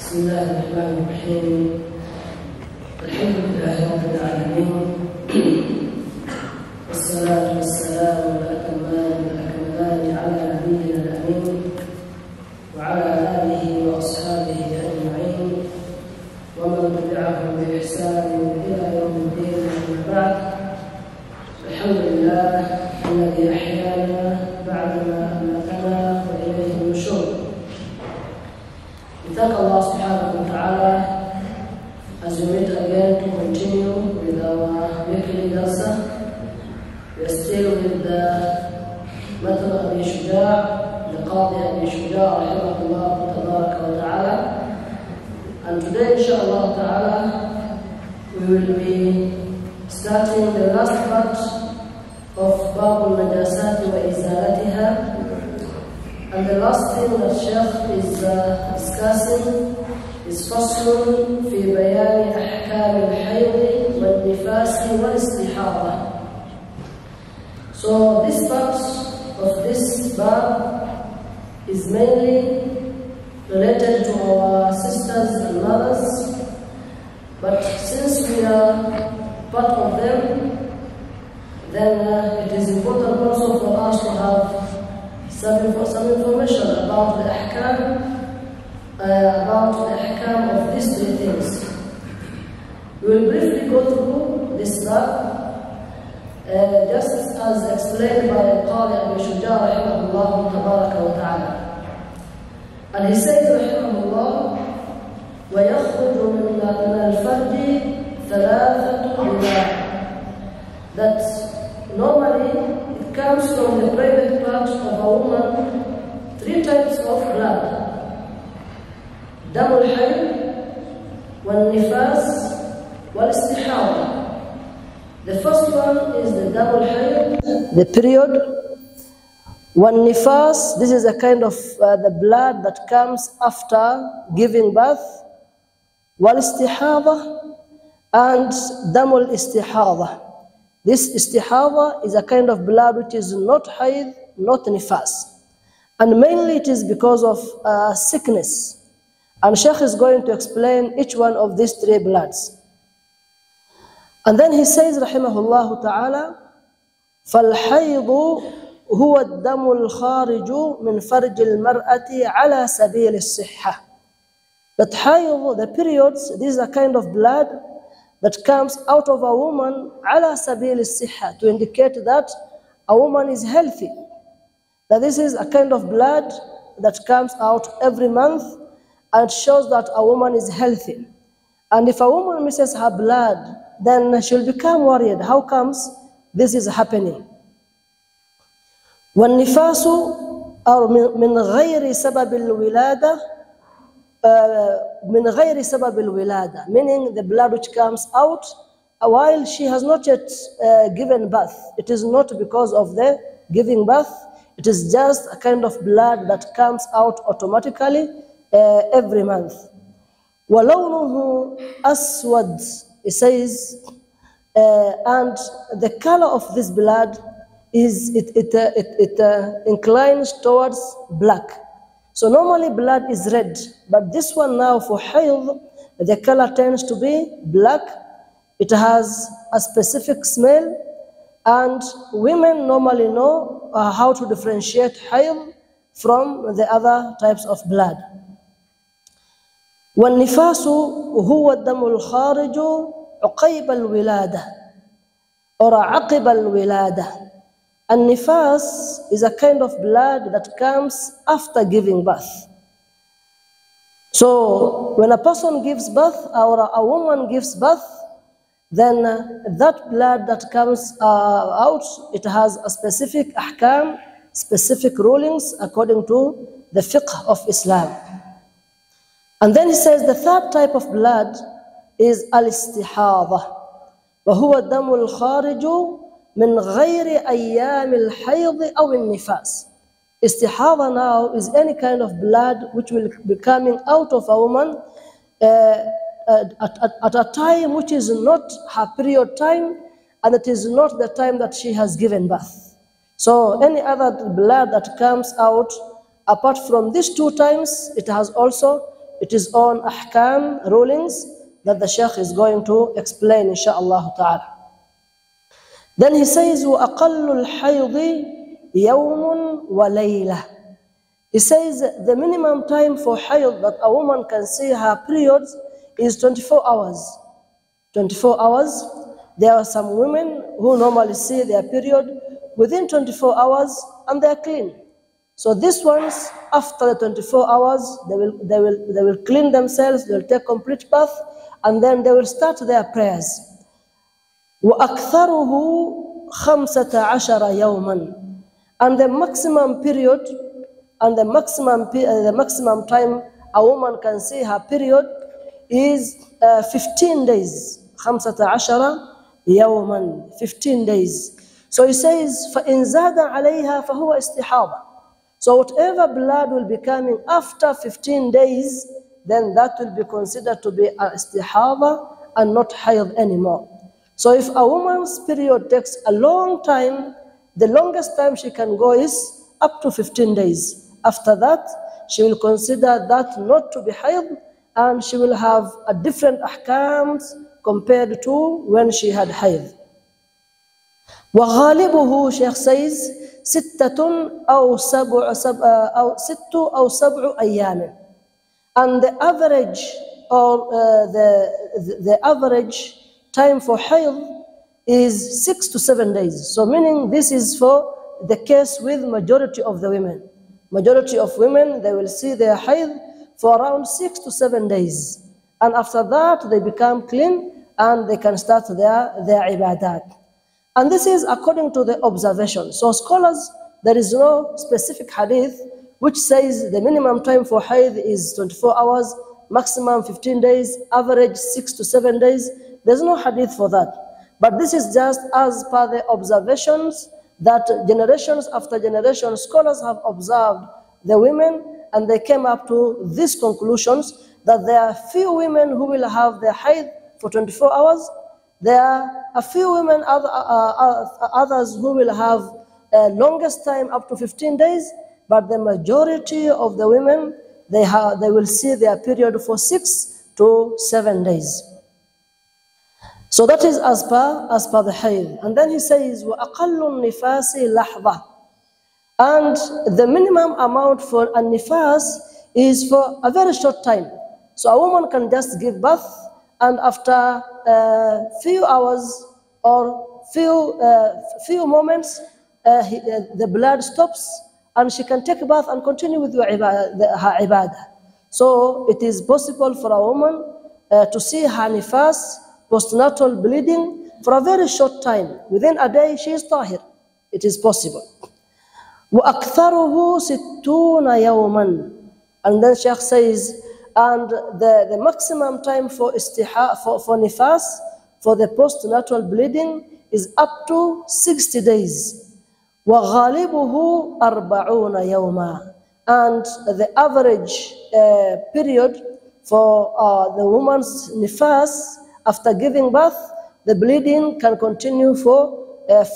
بسم الله الرحمن الرحيم. الحمد لله رب العالمين، والصلاة والسلام الأتمان الأكملان على نبينا الأمين وعلى آله وأصحابه أجمعين ومن تبعهم بإحسان إلى يوم الدين. أما بعد، الحمد لله الذي أحيانا بعدما أماتنا وإليه النشور. We thank Allah subhanahu wa ta'ala as we meet again to continue with our weekly darsa. We are still with the Matan Abi Shuja', the Qadi Abi Shuja' rahimahullah tabaraka wa ta'ala. And today, inshallah ta'ala, we will be starting the last part of Babul Najasati wa Izalatiha. And the last thing that Sheikh is discussing is فصل في بيان أحكام الحيض والنفاس والاستحاضة. So this part of this bab is mainly related to our sisters and mothers, but since we are part of them, then it is important also for us to have some information about the ahkam of these three things. We will briefly go through this bab, just as explained by Qadi Abi Shuja' rahimahullah tabaraka wa ta'ala. And he says rahimahullah, وَيَخْرُجُ مِنَ الْفَرْجِ ثَلَاثَةُ بِلَادٍ, that normally it comes from the private part of a woman three types of blood: دم الحيض والنفاس والاستحاضة. The first one is the دم الحيض, the period. والنفاس, this is a kind of the blood that comes after giving birth. والاستحاضة, and دم الاستحاضة. This istihada is a kind of blood which is not hayd, not nifas. And mainly it is because of sickness. And Sheikh is going to explain each one of these three bloods. And then he says, rahimahullah ta'ala, فَالْحَيْضُ هُوَ الدَّمُ الْخَارِجُ مِنْ فَرْجِ الْمَرْأَةِ عَلَى سَبِيلِ الصِّحَّةِ. That hayd, the periods, this is a kind of blood that comes out of a woman ala sabil al-sihha, to indicate that a woman is healthy. That this is a kind of blood that comes out every month and shows that a woman is healthy. And if a woman misses her blood, then she'll become worried. How comes this is happening? وَالنِّفَاسُ مِنْ غَيْرِ سَبَبِ الْوِلَادَةِ, من غير سبب الولادة, meaning the blood which comes out while she has not yet given birth. It is not because of the giving birth. It is just a kind of blood that comes out automatically every month. وَلَوْنُهُ أَسْوَدٌ, it says, and the color of this blood is it inclines towards black. So normally blood is red, but this one now for hayd, the color tends to be black. It has a specific smell, and women normally know how to differentiate hayd from the other types of blood. وَالنِّفَاسُ هُوَ الدَّمُ الْخَارِجُ عُقَيْبَ الْوِلَادَةِ or عَقِبَ الْوِلَادَةِ. And nifas is a kind of blood that comes after giving birth. So when a person gives birth or a woman gives birth, then that blood that comes out, it has a specific ahkam, specific rulings according to the fiqh of Islam. And then he says the third type of blood is al-istihada. وَهُوَ الدَّمُ الْخَارِجُ من غير أيام الحيض أو النفاس. Istihada now is any kind of blood which will be coming out of a woman at a time which is not her period time, and it is not the time that she has given birth. So any other blood that comes out apart from these two times, it has also it is on ahkam rulings that the Sheikh is going to explain inshaAllah ta'ala. Then he says, وَأَقَلُّ الْحَيْضِ يَوْمٌ وَلَيْلَةٌ. He says the minimum time for hayd that a woman can see her periods is 24 hours. 24 hours. There are some women who normally see their period within 24 hours and they are clean. So these ones, after the 24 hours, they will clean themselves, they will take complete bath, and then they will start their prayers. وَأَكْثَرُهُ 15 يَوْمًا. And the maximum period and the maximum time a woman can see her period is 15 days. 15 يوما, 15 days. So he says, فَإِنْ زَادَ عَلَيْهَا فَهُوَ اسْتِحَاضَةٌ. So whatever blood will be coming after 15 days, then that will be considered to be an istihada and not hayd anymore. So if a woman's period takes a long time, the longest time she can go is up to 15 days. After that, she will consider that not to be hayd, and she will have a different ahkams compared to when she had hayd. وغالبه, Sheikh says, 6 أو 7 أيام. And the average or the average time for hayd is 6 to 7 days. So meaning this is for the case with majority of the women. Majority of women, they will see their hayd for around 6 to 7 days. And after that, they become clean and they can start their ibadat. And this is according to the observation. So scholars, there is no specific hadith which says the minimum time for hayd is 24 hours, maximum 15 days, average 6 to 7 days. There's no hadith for that. But this is just as per the observations that generations after generation scholars have observed the women, and they came up to these conclusions that there are few women who will have their hayd for 24 hours. There are a few women, others who will have longest time up to 15 days, but the majority of the women, they will see their period for 6 to 7 days. So that is as per the hayd. And then he says, وَأَقَلُّ النِّفَاسِ لَحْظَةٌ. And the minimum amount for a nifas is for a very short time. So a woman can just give birth, and after few hours or few moments, the blood stops, and she can take a bath and continue with her ibadah. So it is possible for a woman to see her nifas, postnatal bleeding, for a very short time. Within a day, she is tahir. It is possible. وَأَكْثَرُهُ 60 يَوْمًا. And then Sheikh says, and the maximum time for nifas, for the postnatal bleeding, is up to 60 days. وَغَالِبُهُ 40 يَوْمًا. And the average period for the woman's nifas, after giving birth, the bleeding can continue for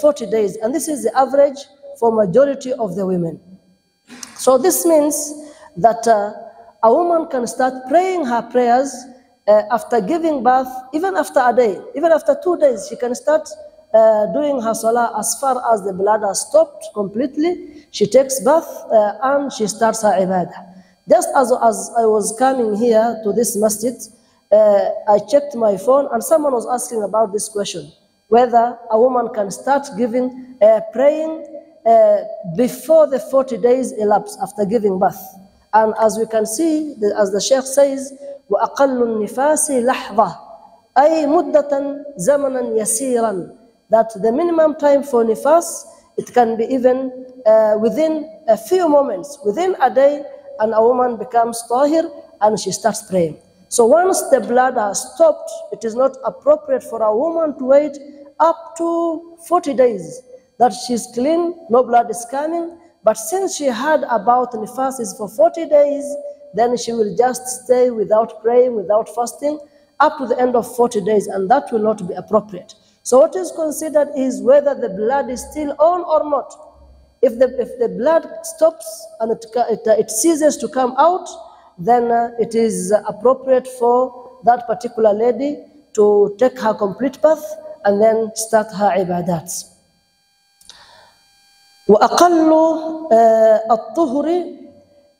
40 days. And this is the average for majority of the women. So this means that a woman can start praying her prayers after giving birth, even after a day, even after 2 days, she can start doing her salah as far as the blood has stopped completely. She takes bath and she starts her ibadah. Just as I was coming here to this masjid, I checked my phone and someone was asking about this question, whether a woman can start praying before the 40 days elapse after giving birth. And as we can see, as the Sheikh says, وَأَقَلُّ النِّفَاسِ لَحْظَةٌ أي مُدَّةً زَمَنًا يَسِيرًا. That the minimum time for nifas, it can be even within a few moments, within a day, and a woman becomes tahir and she starts praying. So once the blood has stopped, it is not appropriate for a woman to wait up to 40 days that she's clean, no blood is coming. But since she had about nifases for 40 days, then she will just stay without praying, without fasting, up to the end of 40 days, and that will not be appropriate. So what is considered is whether the blood is still on or not. If the blood stops and it ceases to come out, then it is appropriate for that particular lady to take her complete bath and then start her ibadats. وأقل الطهر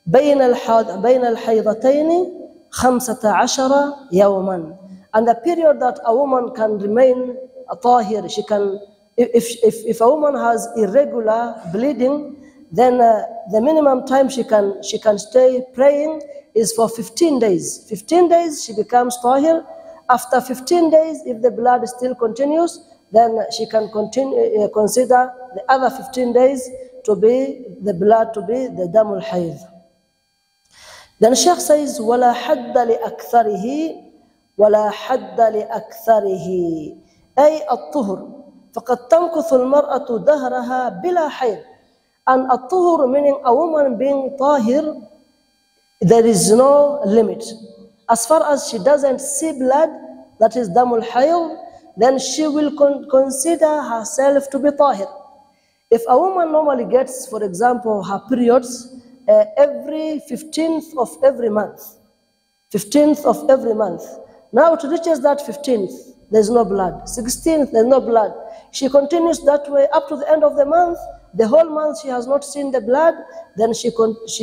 بين الحيضتين 15 يوما. And the period that a woman can remain tahir, she can, if a woman has irregular bleeding, then the minimum time she can stay praying is for 15 days. 15 days she becomes tahir. After 15 days, if the blood still continues, then she can continue, consider the other 15 days to be the blood to be the damul hayd. Then Sheikh says, وَلَا حَدَّ لِأَكْثَرِهِ وَلَا حَدَّ لِأَكْثَرِهِ أي الطهر فقد تمكث المرأة دهرها بلا حيض. And الطهر meaning a woman being tahir, there is no limit. As far as she doesn't see blood, that is damul hayd, then she will consider herself to be tahir. If a woman normally gets, for example, her periods every 15th of every month, 15th of every month. Now it reaches that 15th, there's no blood. 16th, there's no blood. She continues that way up to the end of the month. The whole month she has not seen the blood. Then she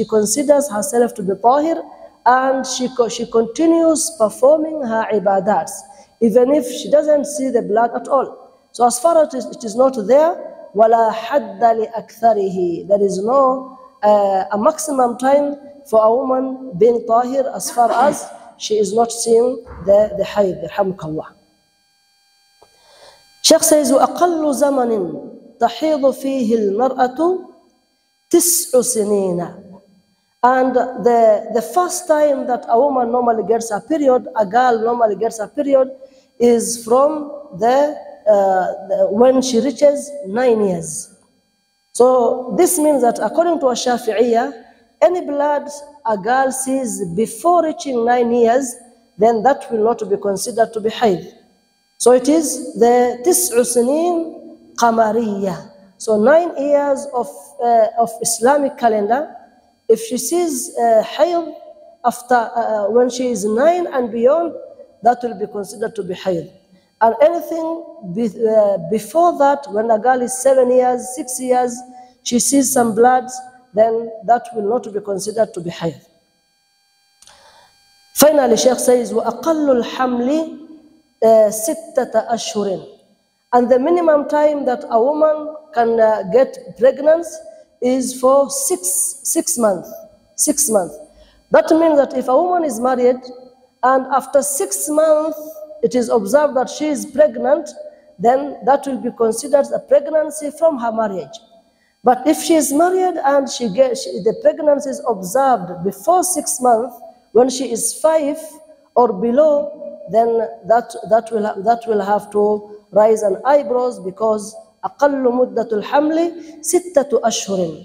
considers herself to be tahir, and she continues performing her ibadats, even if she doesn't see the blood at all. So as far as it is not there, وَلَا حَدَّ لِأَكْثَرِهِ, there is no a maximum time for a woman being tahir as far as she is not seeing the hayd. Yarhamukallah. Sheikh says, وَأَقَلُّ زَمَنٍ تَحِيضُ فِيهِ الْمَرْأَةُ 9 سِنِينَ. And the first time that a woman normally gets a period, a girl normally gets a period, is from when she reaches 9 years. So this means that according to a Shafi'iyya, any blood a girl sees before reaching 9 years, then that will not be considered to be hayd. So it is the 9 سنين قمرية. So 9 years of Islamic calendar. If she sees hayd after when she is 9 and beyond, that will be considered to be hayd. And anything before that, when a girl is 7 years, 6 years, she sees some blood, then that will not be considered to be hayd. Finally, Sheikh says, وَأَقَلُّ الْحَمْلِ 6 أشهر. And the minimum time that a woman can get pregnant is for 6 months. 6 months. That means that if a woman is married and after 6 months it is observed that she is pregnant, then that will be considered a pregnancy from her marriage. But if she is married and the pregnancy is observed before 6 months, when she is 5 or below, then that will have to raise an eyebrows, because أقل مدة الحمل 6 أشهر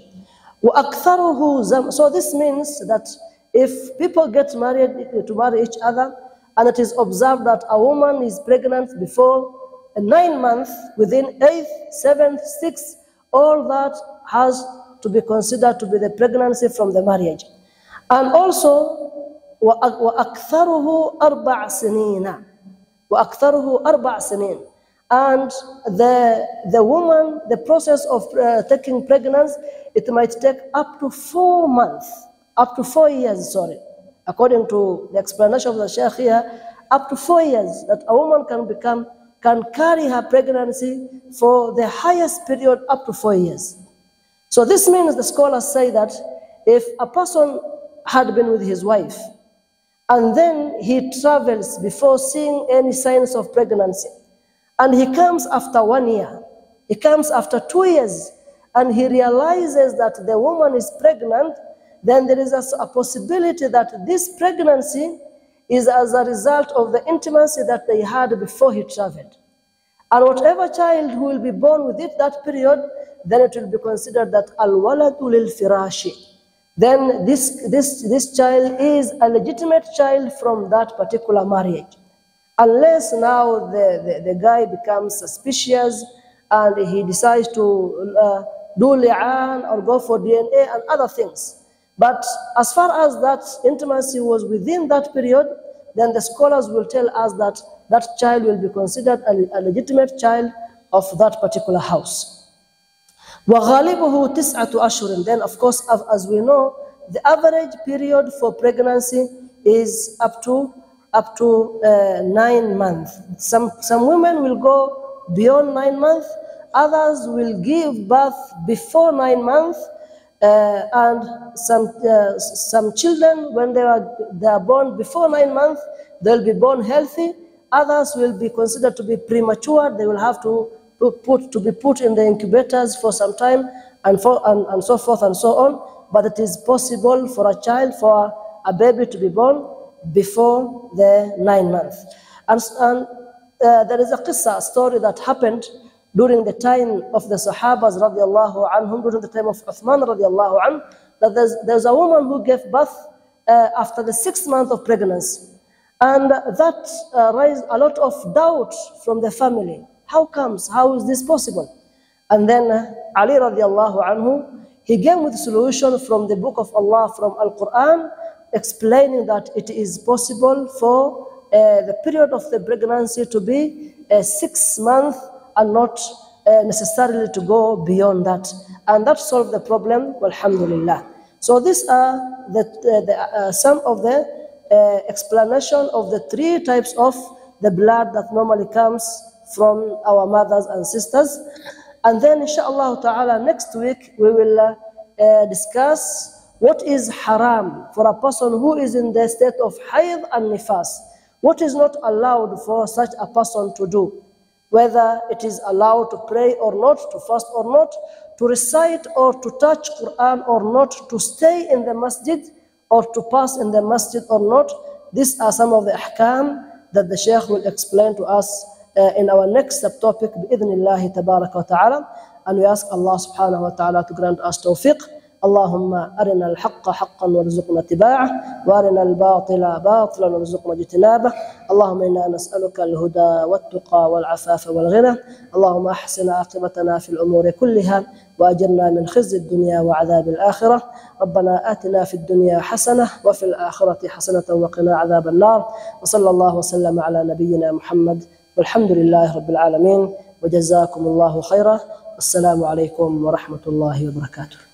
وأكثره. So this means that if people get married to marry each other, and it is observed that a woman is pregnant before 9 months, within 8th, 7th, 6th, all that has to be considered to be the pregnancy from the marriage. And also, وأكثره 4 سنين. وأكثره 4 سنين. And the woman, the process of taking pregnancy, it might take up to 4 months, up to 4 years, sorry. According to the explanation of the Sheikh here, up to 4 years that a woman can carry her pregnancy for the highest period up to 4 years. So this means the scholars say that if a person had been with his wife and then he travels before seeing any signs of pregnancy, and he comes after 1 year, he comes after 2 years, and he realizes that the woman is pregnant, then there is a possibility that this pregnancy is as a result of the intimacy that they had before he traveled. And whatever child who will be born within that period, then it will be considered that al-waladu lil-firashi. Then this child is a legitimate child from that particular marriage. Unless now the guy becomes suspicious and he decides to do li'an or go for DNA and other things. But as far as that intimacy was within that period, then the scholars will tell us that that child will be considered a legitimate child of that particular house. وَغَالِبُهُ تِسْعَةُ أَشْهُرٍ. Then, of course, as we know, the average period for pregnancy is up to 9 months. Some women will go beyond 9 months. Others will give birth before 9 months. And some children, when they are born before 9 months, they'll be born healthy. Others will be considered to be premature. They will have to be put in the incubators for some time, and so forth and so on. But it is possible for a baby to be born before the 9 months. And there is a story that happened during the time of the Sahabas radiallahu anhum, during the time of Uthman radiallahu anhu, that there's a woman who gave birth after the 6th month of pregnancy. And that raised a lot of doubt from the family. How comes? How is this possible? And then Ali radiallahu anhu, he came with a solution from the book of Allah, from Al-Quran, explaining that it is possible for the period of the pregnancy to be 6 months and not necessarily to go beyond that. And that solved the problem, alhamdulillah. So these are some of the explanation of the 3 types of the blood that normally comes from our mothers and sisters. And then inshallah ta'ala next week we will discuss what is haram for a person who is in the state of hayd and nifas. What is not allowed for such a person to do, whether it is allowed to pray or not, to fast or not, to recite or to touch Quran or not, to stay in the masjid or to pass in the masjid or not. These are some of the ahkam that the Shaykh will explain to us in our next subtopic, bi'idhnillahi tabaraka wa ta'ala. And we ask Allah subhanahu wa ta'ala to grant us tawfiq. اللهم أرنا الحق حقا وارزقنا اتباعه وأرنا الباطل باطلا وارزقنا اجتنابه. اللهم إنا نسألك الهدى والتقى والعفاف والغنى. اللهم أحسن عاقبتنا في الأمور كلها وأجرنا من خزي الدنيا وعذاب الآخرة. ربنا آتنا في الدنيا حسنة وفي الآخرة حسنة وقنا عذاب النار. وصلى الله وسلم على نبينا محمد والحمد لله رب العالمين وجزاكم الله خيرا. السلام عليكم ورحمة الله وبركاته.